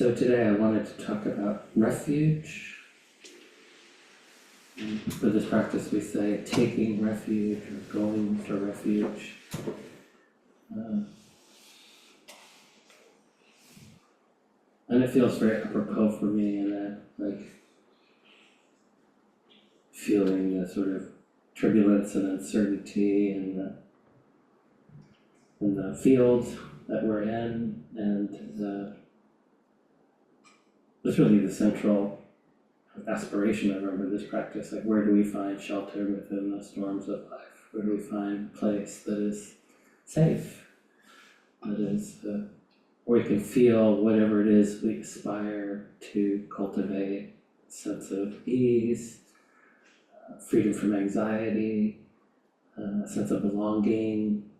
So today I wanted to talk about refuge. And for this practice we say taking refuge or going for refuge. And it feels very apropos for me in that, like, feeling the sort of turbulence and uncertainty in the field that we're in, and it's really the central aspiration of this practice. Like, where do we find shelter within the storms of life? Where do we find a place that is safe, that is where we can feel whatever it is we aspire to cultivate, a sense of ease, freedom from anxiety, a sense of belonging,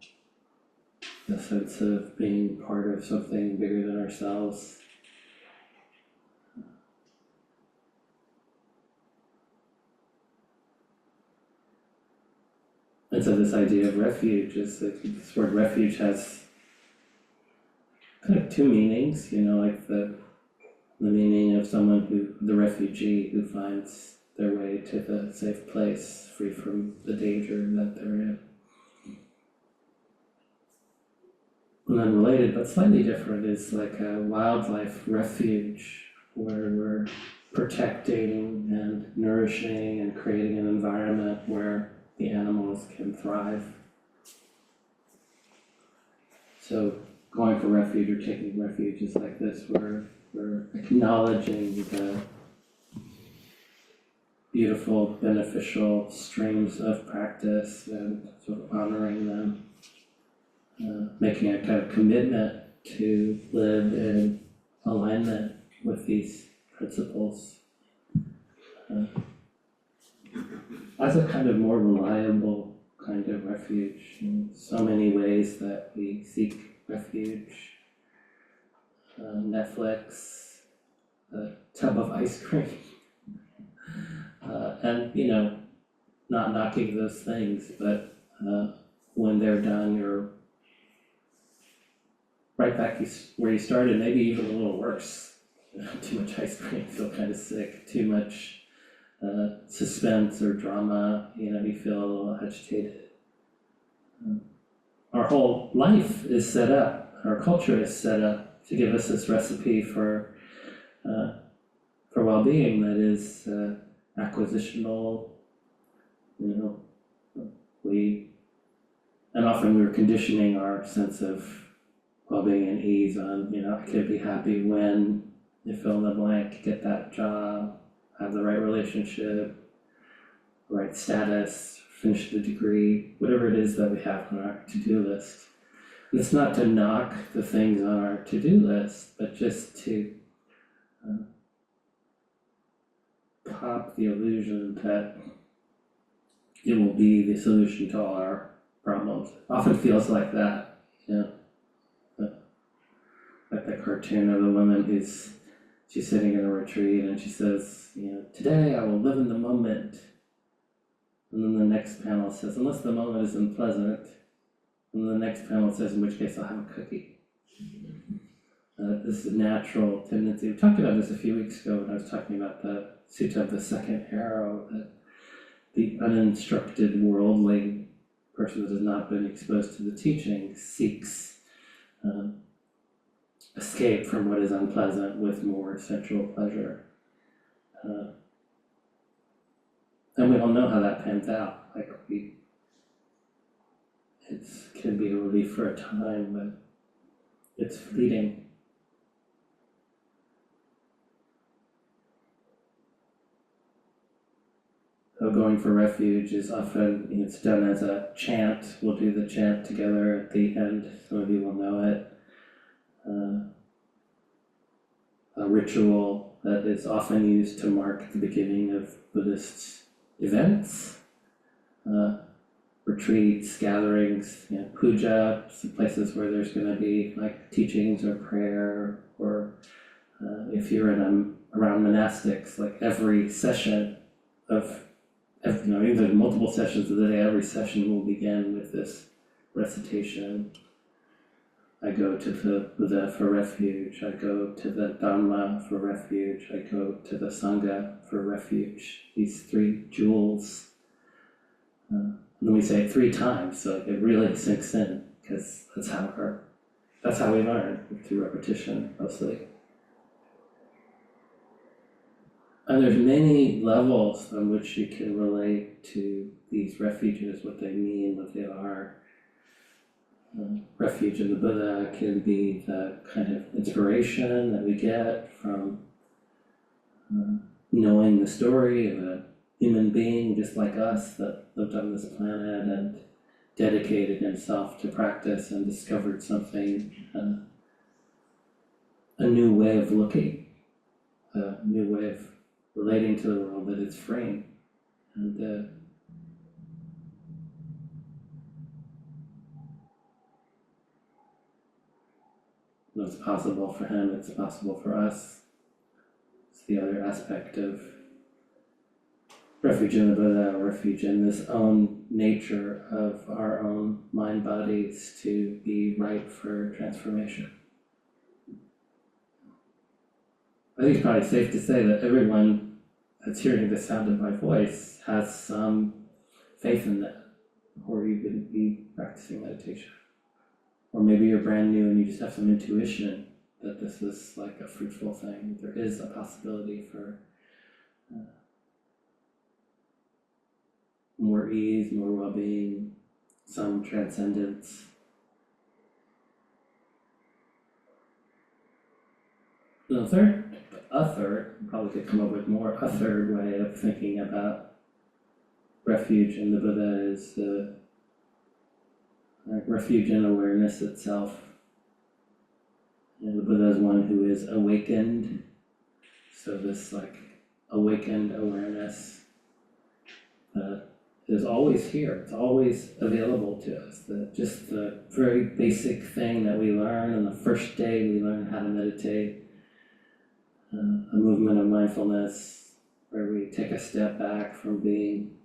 a sense of being part of something bigger than ourselves. And so this idea of refuge is that this word refuge has kind of two meanings, like the meaning of someone the refugee who finds their way to the safe place, free from the danger that they're in. And unrelated, but slightly different, is like a wildlife refuge, where we're protecting and nourishing and creating an environment where the animals can thrive. So going for refuge or taking refuge is like this, where we're acknowledging the beautiful, beneficial streams of practice and sort of honoring them, making a kind of commitment to live in alignment with these principles as a kind of more reliable kind of refuge. In so many ways that we seek refuge. Netflix, a tub of ice cream, and not knocking those things, but when they're done, you're right back where you started, maybe even a little worse. Too much ice cream, feel kind of sick. Too much suspense or drama, you feel a little agitated. Our whole life is set up, our culture is set up to give us this recipe for well-being that is acquisitional. And often we're conditioning our sense of well-being and ease on, I could be happy when you fill in the blank, get that job, have the right relationship, right status, finish the degree, whatever it is that we have on our to-do list. And it's not to knock the things on our to-do list, but just to pop the illusion that it will be the solution to all our problems. It often feels like that, like that cartoon of the woman she's sitting in a retreat and she says, today I will live in the moment. And then the next panel says, unless the moment is unpleasant. And the next panel says, in which case I'll have a cookie. This natural tendency. We talked about this a few weeks ago when I was talking about the Sutta of the second arrow, that the uninstructed worldly person that has not been exposed to the teaching seeks escape from what is unpleasant with more sensual pleasure. And we all know how that pans out. Like, it can be a relief for a time, but it's fleeting. So going for refuge is often, it's done as a chant. We'll do the chant together at the end. Some of you will know it. A ritual that is often used to mark the beginning of Buddhist events, retreats, gatherings, puja, places where there's going to be like teachings or prayer, or if you're around monastics, like every session of, either multiple sessions of the day, every session will begin with this recitation. I go to the Buddha for refuge, I go to the Dharma for refuge, I go to the Sangha for refuge. These three jewels. And then we say it 3 times, so it really sinks in, because that's how we learn, through repetition mostly. And there's many levels on which you can relate to these refuges, what they mean, what they are. Refuge in the Buddha can be the kind of inspiration that we get from knowing the story of a human being just like us that lived on this planet and dedicated himself to practice and discovered something, a new way of looking, a new way of relating to the world that is freeing. And what's possible for him, it's possible for us. It's the other aspect of refuge in the Buddha, refuge in this own nature of our own mind bodies to be ripe for transformation. I think it's probably safe to say that everyone that's hearing the sound of my voice has some faith in that, or you wouldn't be practicing meditation. Or maybe you're brand new and you just have some intuition that this is like a fruitful thing. There is a possibility for more ease, more well-being, some transcendence. The third, probably could come up with more, a third way of thinking about refuge in the Buddha is refuge in awareness itself. And the Buddha is one who is awakened, so this like awakened awareness is always here, it's always available to us. Just the very basic thing that we learn on the first day we learn how to meditate, a movement of mindfulness where we take a step back from being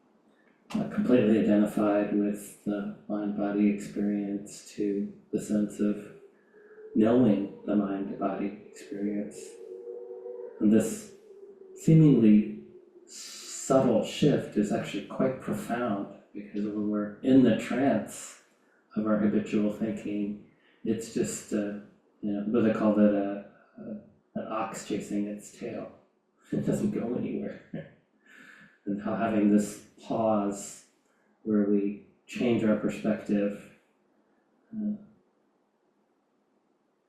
completely identified with the mind-body experience to the sense of knowing the mind-body experience. And this seemingly subtle shift is actually quite profound, because when we're in the trance of our habitual thinking, it's just, Buddha called it an ox chasing its tail. It doesn't go anywhere. And how having this pause where we change our perspective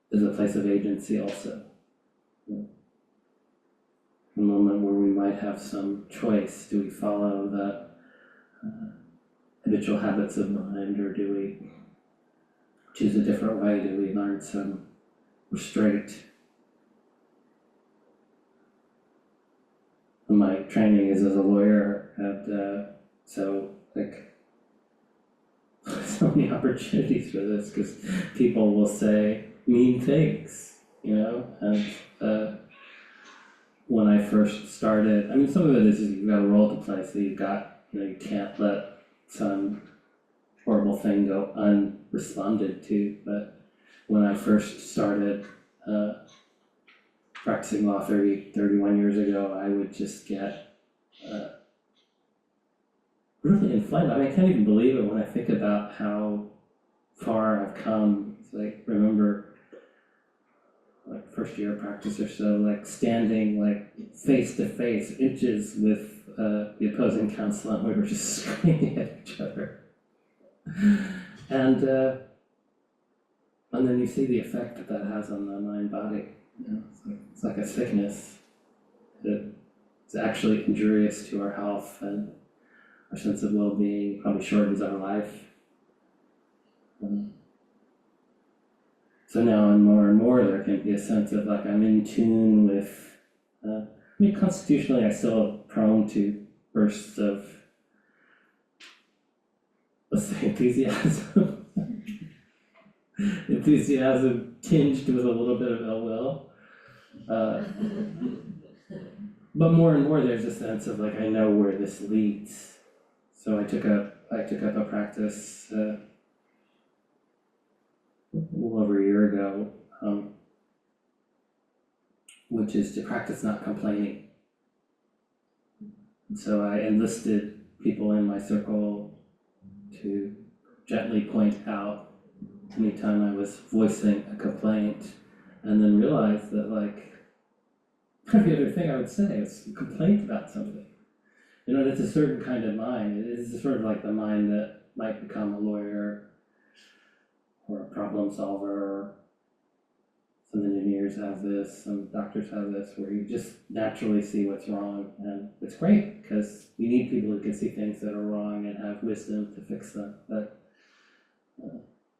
is a place of agency also. A moment where we might have some choice. Do we follow the habitual habits of mind, or do we choose a different way? Do we learn some restraint? My training is as a lawyer, and so many opportunities for this, because people will say mean things, and when I first started, some of it is you've got a role to play, so you can't let some horrible thing go unresponded to. But when I first started practicing law 31 years ago, I would just get really inflamed. I can't even believe it when I think about how far I've come. It's remember first year of practice or so, standing face to face, inches with the opposing counsel, and we were just screaming at each other. And then you see the effect that has on the mind-body. It's like a sickness that is actually injurious to our health and our sense of well-being, probably shortens our life. So now and more there can be a sense of I'm in tune with, constitutionally I'm still prone to bursts of, let's say, enthusiasm. Enthusiasm tinged with a little bit of ill will. But more and more there's a sense of I know where this leads. So I took up a practice a little over a year ago, which is to practice not complaining. And so I enlisted people in my circle to gently point out anytime I was voicing a complaint, and then realized that like every other thing I would say was a complaint about something. It's a certain kind of mind. It is sort of like the mind that might become a lawyer or a problem solver. Some engineers have this, some doctors have this, where you just naturally see what's wrong, and it's great because we need people who can see things that are wrong and have wisdom to fix them. But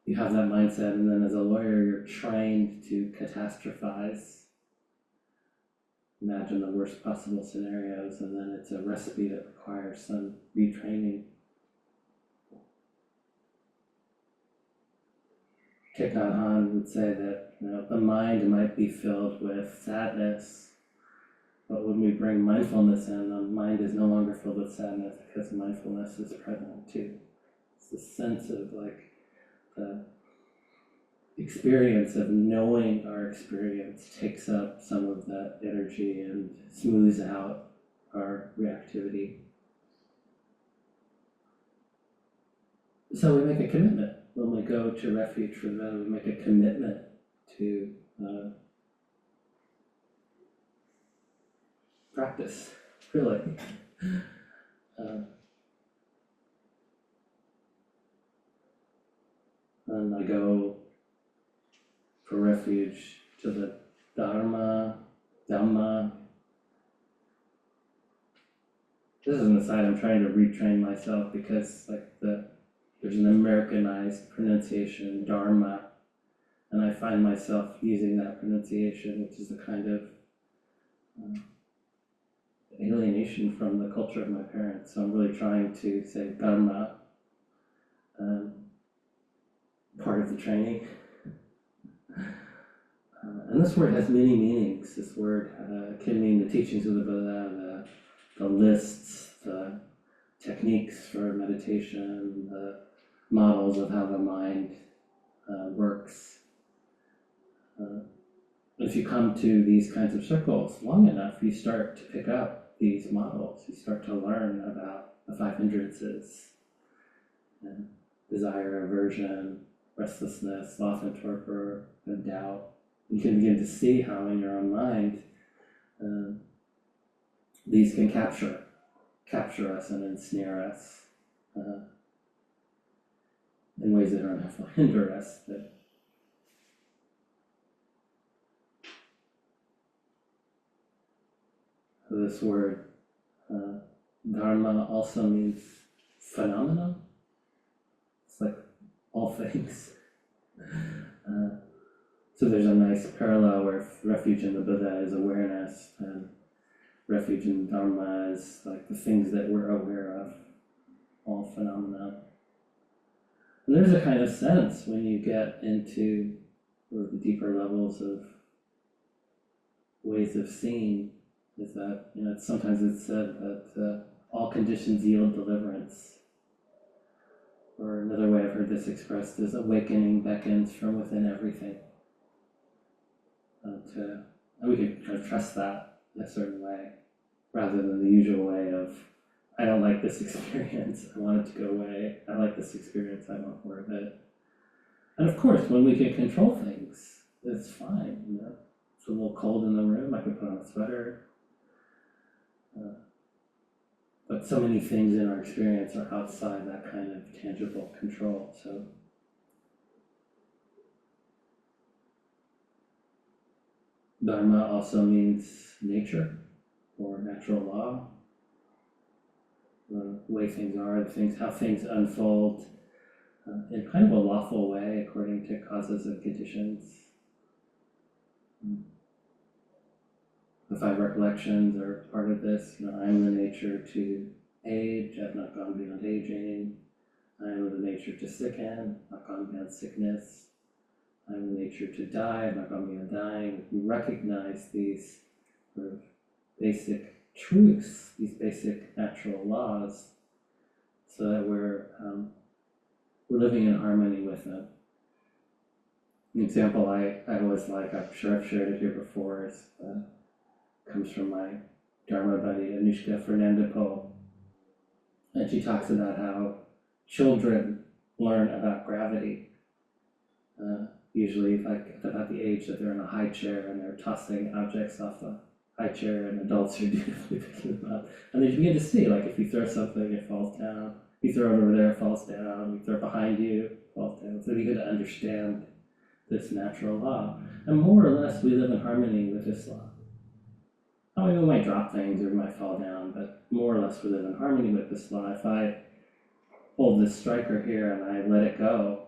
you have that mindset, and then as a lawyer, you're trained to catastrophize. Imagine the worst possible scenarios, and then it's a recipe that requires some retraining. Thich Nhat Hanh would say that the mind might be filled with sadness, but when we bring mindfulness in, the mind is no longer filled with sadness because mindfulness is present too. It's the sense of like the experience of knowing our experience takes up some of that energy and smooths out our reactivity. So we make a commitment. When we go to refuge for the better, we make a commitment to practice, really. And I go for refuge to the Dharma. This is an aside, I'm trying to retrain myself because there's an Americanized pronunciation, Dharma, and I find myself using that pronunciation, which is a kind of alienation from the culture of my parents. So I'm really trying to say Dharma, part of the training. And this word has many meanings. This word can mean the teachings of the Buddha, the lists, the techniques for meditation, the models of how the mind works. If you come to these kinds of circles long enough, you start to pick up these models. You start to learn about the 5 hindrances, and desire, aversion, restlessness, sloth and torpor, and doubt. You can begin to see how in your own mind these can capture us and ensnare us in ways that don't have to hinder us. This word Dharma also means phenomena. It's like all things. So there's a nice parallel where refuge in the Buddha is awareness, and refuge in Dharma is like the things that we're aware of, all phenomena. And there's a kind of sense when you get into sort of the deeper levels of ways of seeing, is that, sometimes it's said that all conditions yield deliverance. Or another way I've heard this expressed is awakening beckons from within everything. And we can kind of trust that in a certain way, rather than the usual way of, I don't like this experience, I want it to go away. I like this experience, I want more of it. And of course, when we can control things, it's fine. It's a little cold in the room, I can put on a sweater. But so many things in our experience are outside that kind of tangible control. So Dharma also means nature or natural law. The way things are, how things unfold in kind of a lawful way according to causes and conditions. The 5 recollections are part of this. I am the nature to age, I've not gone beyond aging. I am the nature to sicken, not gone beyond sickness. I am the nature to die, I've not gone beyond dying. We recognize these sort of basic truths, these basic natural laws, so that we're living in harmony with them. An example I always like, I'm sure I've shared it here before, is comes from my Dharma buddy, Anushka Fernandopoulos. And she talks about how children learn about gravity, usually like at about the age that they're in a high chair and they're tossing objects off the high chair, and adults are dutifully picking them up. And then you begin to see, like, if you throw something, it falls down. If you throw it over there, it falls down. You throw it behind you, it falls down. So you get to understand this natural law. And more or less, we live in harmony with this law. I mean, we might drop things or we might fall down, but more or less we live in harmony with this law. If I hold this striker here and I let it go,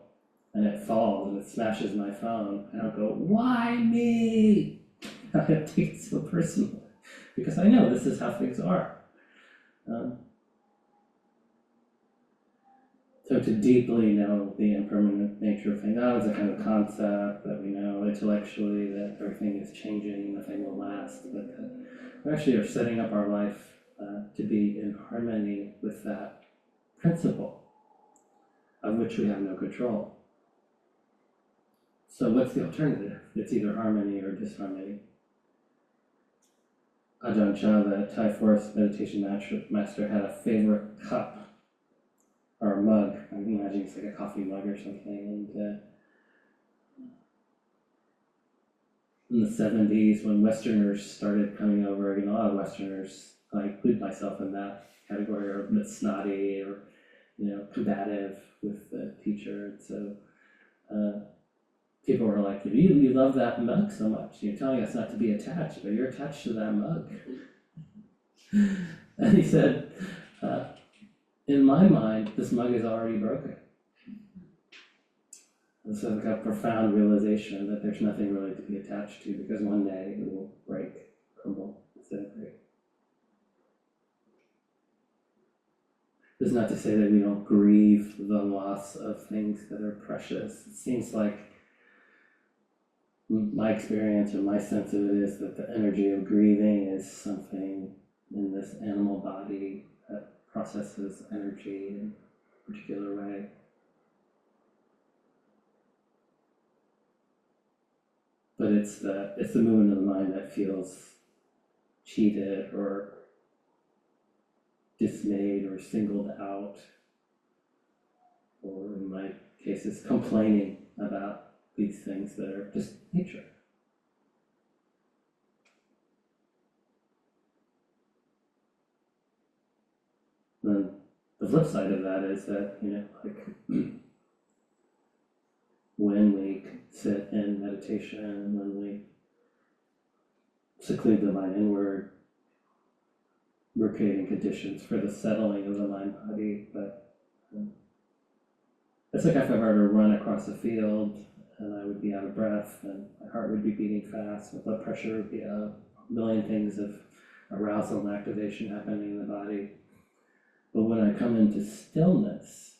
and it falls and it smashes my phone, I don't go, why me? I take it so personally, because I know this is how things are. So to deeply know the impermanent nature of things, that was a kind of concept that we know intellectually that everything is changing, nothing will last, but we actually are setting up our life to be in harmony with that principle, of which we have no control. So what's the alternative? It's either harmony or disharmony. Ajahn Chah, the Thai forest meditation master, had a favorite cup or a mug. I'm imagining it's like a coffee mug or something. And in the 70s, when Westerners started coming over, a lot of Westerners, I include myself in that category, are a bit snotty or combative with the teacher. And so people were like, you love that mug so much. You're telling us not to be attached, but you're attached to that mug. And he said, in my mind, this mug is already broken. And so like a profound realization that there's nothing really to be attached to, because one day it will break, crumble, disintegrate. This is not to say that we don't grieve the loss of things that are precious. It seems like my experience or my sense of it is that the energy of grieving is something in this animal body that processes energy in a particular way. But it's the movement of the mind that feels cheated or dismayed or singled out, or in my cases, complaining about these things that are just nature. Then the flip side of that is that, when we sit in meditation, when we seclude the mind inward, we're creating conditions for the settling of the mind-body. But it's like if I were to run across a field and I would be out of breath and my heart would be beating fast, my blood pressure would be up, a million things of arousal and activation happening in the body. But when I come into stillness,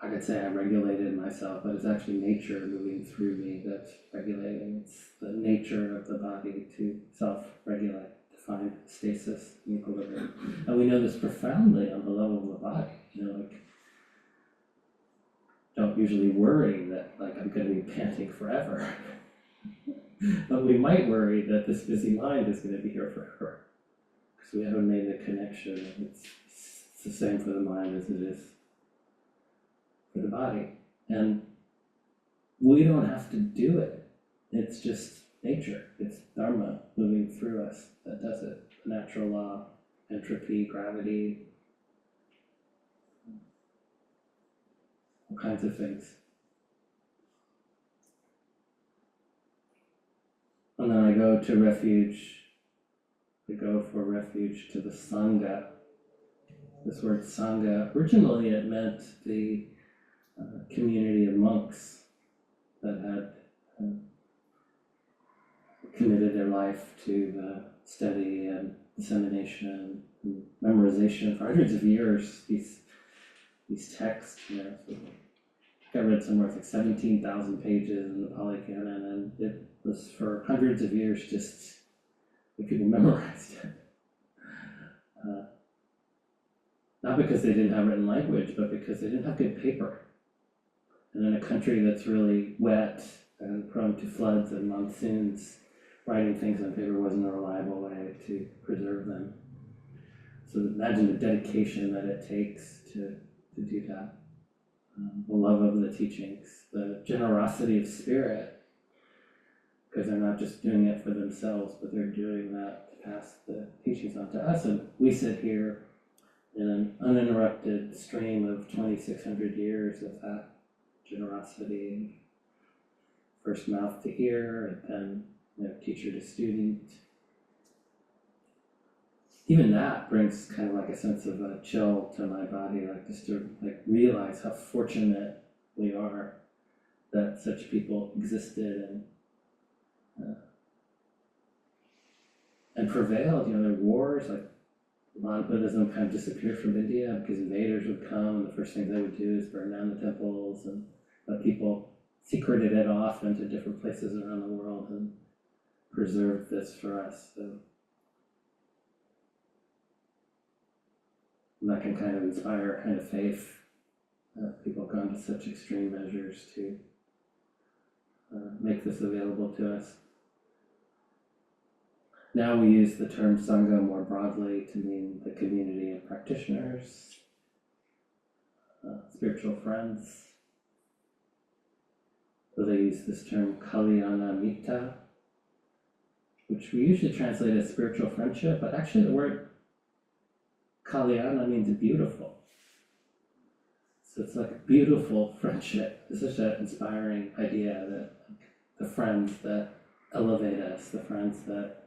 I could say I regulated myself, but it's actually nature moving through me that's regulating. It's the nature of the body to self-regulate, to find stasis and equilibrium. And we know this profoundly on the level of the body. Don't usually worry that I'm going to be panting forever. But we might worry that this busy mind is going to be here forever, because we haven't made the connection. It's the same for the mind as it is for the body. And we don't have to do it. It's just nature. It's Dharma moving through us that does it. The natural law, entropy, gravity, all kinds of things. And then I go to refuge. I go for refuge to the Sangha. This word Sangha, originally it meant the community of monks that had committed their life to the study and dissemination and memorization for hundreds of years. These texts, I read somewhere it's like 17,000 pages in the Pali Canon, and it was for hundreds of years just that people memorized it. Not because they didn't have written language, but because they didn't have good paper. and in a country that's really wet and prone to floods and monsoons, writing things on paper wasn't a reliable way to preserve them. So imagine the dedication that it takes to do that. The love of the teachings, the generosity of spirit, because they're not just doing it for themselves, but they're doing that to pass the teachings on to us. And we sit here in an uninterrupted stream of 2,600 years of that generosity, first mouth to ear, and then teacher to student. Even that brings kind of like a sense of a chill to my body, like just to realize how fortunate we are that such people existed and prevailed. There were wars, like a lot of Buddhism kind of disappeared from India because invaders would come, and the first thing they would do is burn down the temples, and people secreted it off into different places around the world and preserved this for us. So that can kind of inspire a kind of faith. People have gone to such extreme measures to make this available to us. Now we use the term Sangha more broadly to mean the community of practitioners, spiritual friends. So they use this term Kalyana Mitta, which we usually translate as spiritual friendship, but actually the word Kalyana means beautiful. So it's like a beautiful friendship. It's such an inspiring idea that the friends that elevate us, the friends that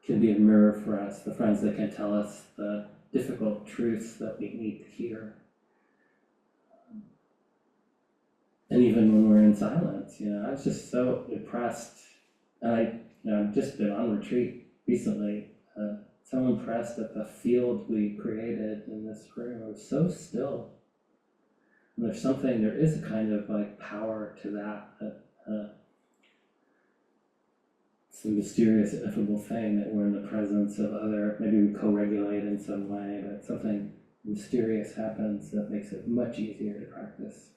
can be a mirror for us, the friends that can tell us the difficult truths that we need to hear. And even when we're in silence, I was just so impressed. And I've just been on retreat recently, so impressed at the field we created in this room. It was so still. And there is a kind of power to that it's a mysterious, ineffable thing that we're in the presence of other, maybe we co-regulate in some way, but something mysterious happens that makes it much easier to practice.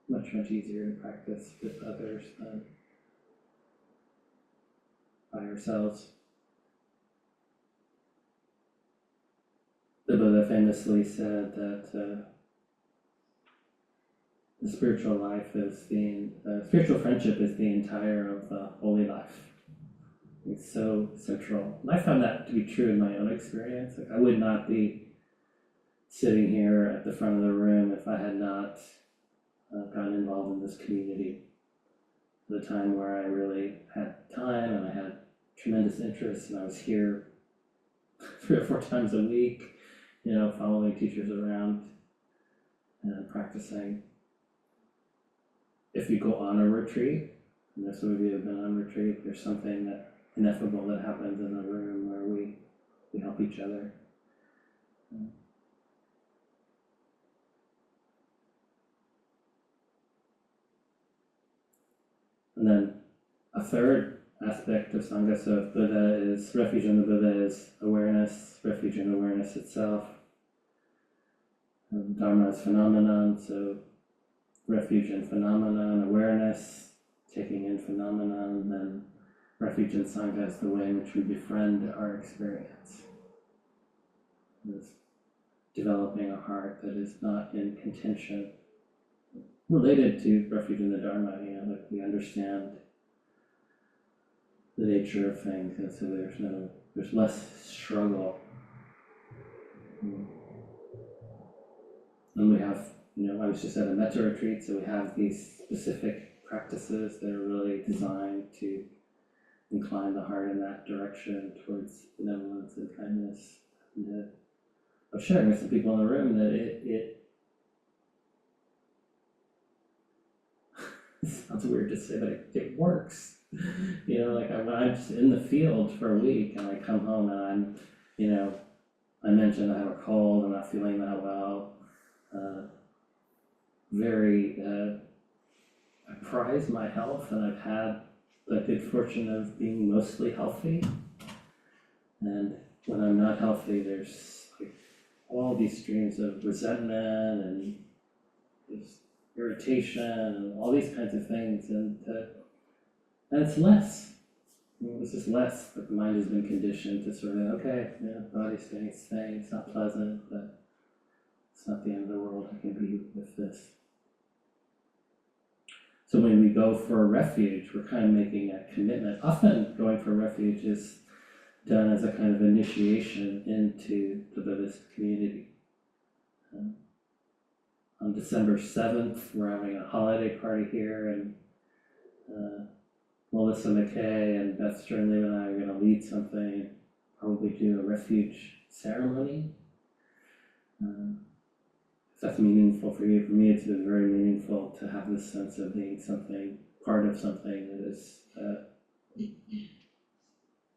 Much easier to practice with others than by ourselves. The Buddha famously said that the spiritual life is spiritual friendship is the entire of the holy life. It's so central. And I found that to be true in my own experience. I would not be sitting here at the front of the room if I had not gotten involved in this community. At a time where I really had time and I had tremendous interest, and I was here 3 or 4 times a week, following teachers around and practicing. If you go on a retreat, and there's some of you have been on retreat, there's something that ineffable that happens in the room where we help each other. And then a third aspect of Sangha, so if Buddha is refuge in the Buddha is awareness, refuge in awareness itself. And Dharma is phenomenon, so refuge in phenomenon, awareness, taking in phenomenon, then refuge in Sangha is the way in which we befriend our experience. It's developing a heart that is not in contention, related to refuge in the Dharma, we understand the nature of things, and so there's less struggle. And we have, I was just at a metta retreat, so we have these specific practices that are really designed to incline the heart in that direction towards benevolence and kindness. And I was sharing with some people in the room that it sounds weird to say, but it works. When I'm just in the field for a week and I come home and I mentioned I have a cold, I'm not feeling that well. I prize my health, and I've had the good fortune of being mostly healthy. And when I'm not healthy, there's all these streams of resentment and just irritation and all these kinds of things, and it's less. It's just less, but the mind has been conditioned to sort of, okay, yeah, body's doing its thing, it's not pleasant, but it's not the end of the world, I can be with this. So when we go for a refuge, we're kind of making a commitment. Often going for a refuge is done as a kind of initiation into the Buddhist community. On December 7th, we're having a holiday party here, and Melissa McKay and Beth Sternlieb and I are going to lead something, probably do a refuge ceremony. If that's meaningful for you. For me, it's been very meaningful to have this sense of being something, part of something that is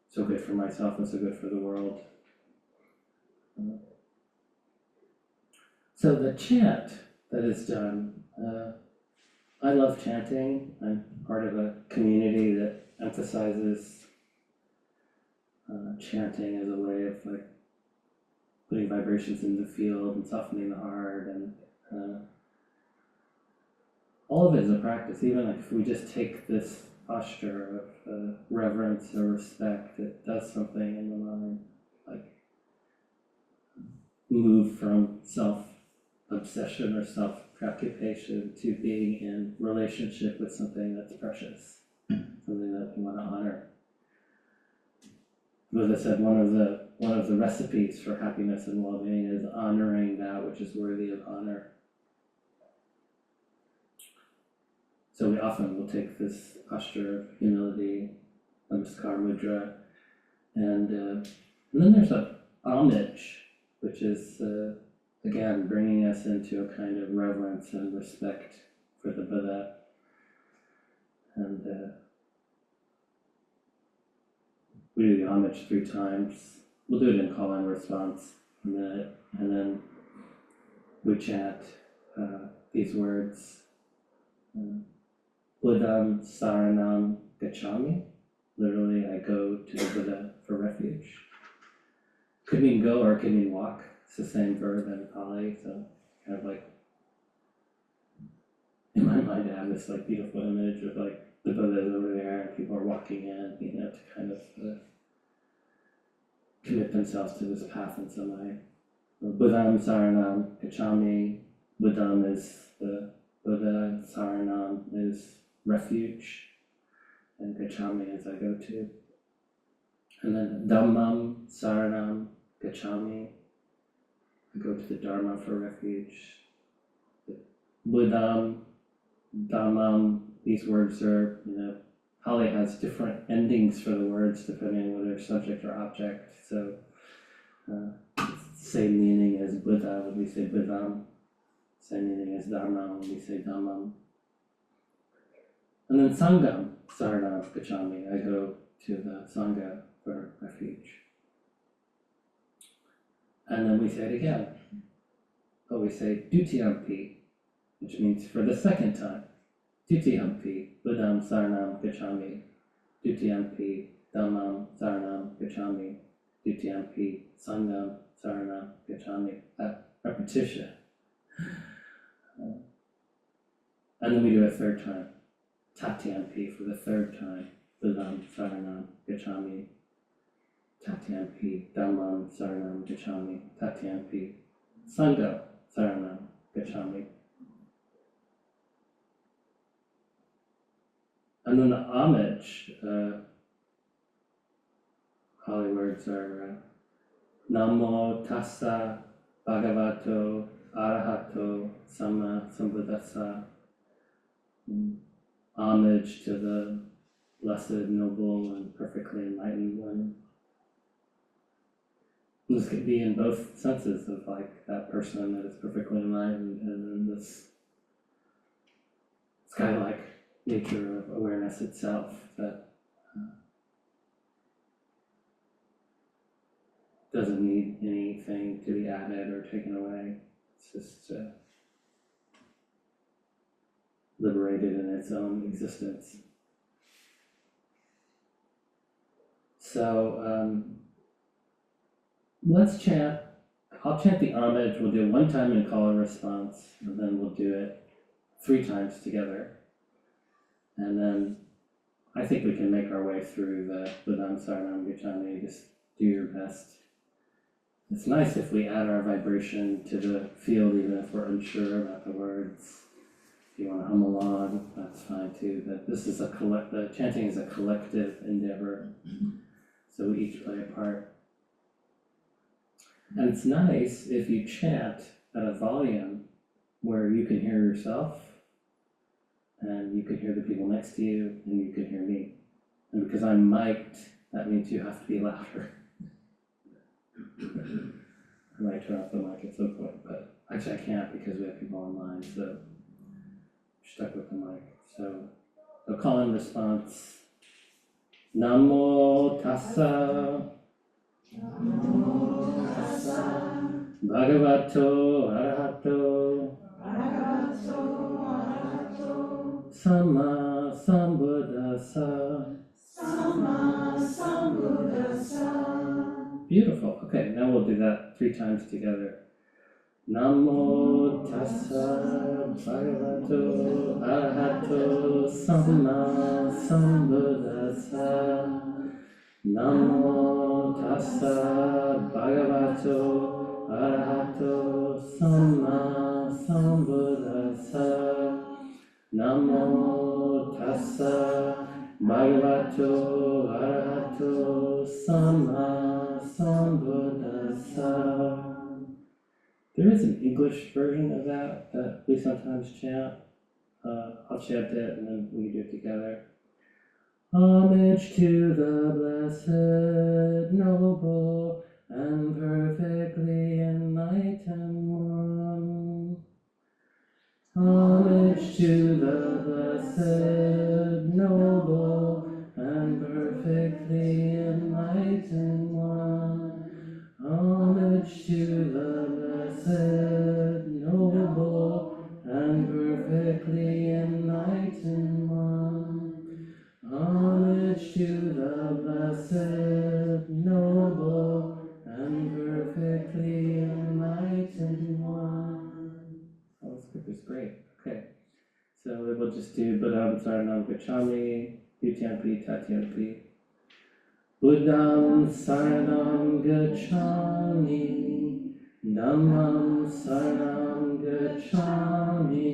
so good for myself and so good for the world. So the chant that is done, I love chanting. I'm part of a community that emphasizes chanting as a way of like putting vibrations in the field and softening the heart, and all of it is a practice. Even like if we just take this posture of reverence or respect, it does something in the mind, like move from self-obsession or self-preoccupation to being in relationship with something that's precious, something that we want to honor. Buddha said one of the recipes for happiness and well-being is honoring that which is worthy of honor. So we often will take this posture of humility, namaskar mudra, and then there's a homage, which is again bringing us into a kind of reverence and respect for the Buddha, and we do the homage 3 times. We'll do it in call and response in a minute, and then we chant these words. Buddham Saranam Gacchami. Literally, I go to the Buddha for refuge. Could mean go or it could mean walk. It's the same verb in Pali, so kind of like in my mind I have this like beautiful image of like the Buddha is over there and people are walking in, to kind of commit themselves to this path in some way. Buddham Saranam Gacchami. Buddham is the Buddha, Saranam is refuge, and Gacchami is I go to. And then Dhammam Saranam Gacchami, I go to the Dharma for refuge. Buddham, Dhammam, these words are, Pali has different endings for the words depending on whether subject or object. So, same meaning as Buddha when we say Buddham, same meaning as Dharma when we say Dhammam. And then Sangha, Saranam Gacchami, I go to the Sangha for refuge. And then we say it again. But we say Dutiyampi, which means for the second time. Dutiyampi, Buddham Saranam Gacchami. Dutiyampi, Dhammam Saranam Gacchami. Dutiyampi, Sangham Saranam Gacchami. That repetition. And then we do it a third time. Tatiyampi for the third time. Buddham Saranam Gacchami. Tatiyampi, Dhammam Saranam Gacchami. Tatiyampi, Sangha Saranam Gacchami. And then the homage, Pali words are Namo Tassa Bhagavato Arahato Sama Sambuddhassa. Homage to the blessed, noble, and perfectly enlightened one. And this could be in both senses of like that person that is perfectly enlightened, and then this sky-like nature of awareness itself that doesn't need anything to be added or taken away. It's just liberated in its own existence. So let's chant. I'll chant the homage. We'll do it one time in call and response, and then we'll do it 3 times together. And then I think we can make our way through the Buddham Saranam Gacchami. Just do your best. It's nice if we add our vibration to the field, even if we're unsure about the words. If you want to hum along, that's fine too. But this is the chanting is a collective endeavor. So we each play a part. And it's nice if you chant at a volume where you can hear yourself, and you can hear the people next to you, and you can hear me. And because I'm mic'd, that means you have to be louder. I might turn off the mic at some point, but actually I can't because we have people online, so I'm stuck with the mic. So I'll call in response. Namo tassa. Namo tassa. Bhagavato arahato. Bhagavato arahato. Samma sambuddhassa. Samma sambuddhassa. Beautiful. Okay, now we'll do that 3 times together. Namo tassa bhagavato arahato samma sambuddhassa. Namo tassa bhagavato arahato samma sambuddhassa. Namo tassa bhagavato arahato samma sambuddhassa. There is an English version of that we sometimes chant. I'll chant it and then we do it together. Homage to the blessed, noble, and perfectly enlightened one. Homage to the blessed, noble, and perfectly enlightened one. Homage to the blessed, noble, and perfectly enlightened one. Homage to the blessed, noble, and perfectly enlightened one. Oh, this group is great. Okay, so we'll just do Buddham Saranam Gacchami, Utyanpi Tatyanpi. Buddham Saranam Gacchami, Dhammam Saranam Gacchami,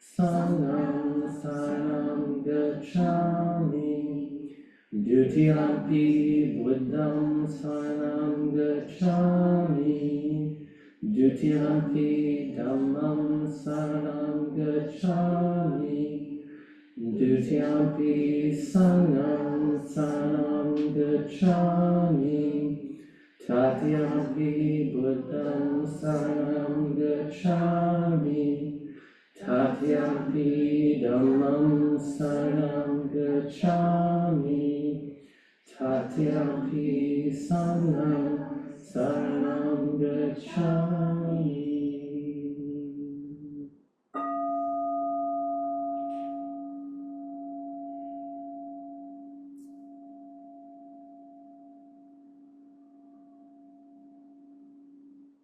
Sangham Saranam Gacchami, Dutiyampi Buddham Saranam Gacchami, Dutiyampi Dhammam Saranam Gacchami, Dutiyampi Sangham Saranam Gacchami, Tatyampi Buddham Saranam Gacchami, Tatyampi Dhammam Saranam Gacchami, Tatyampi Sangham Saranam Gacchami.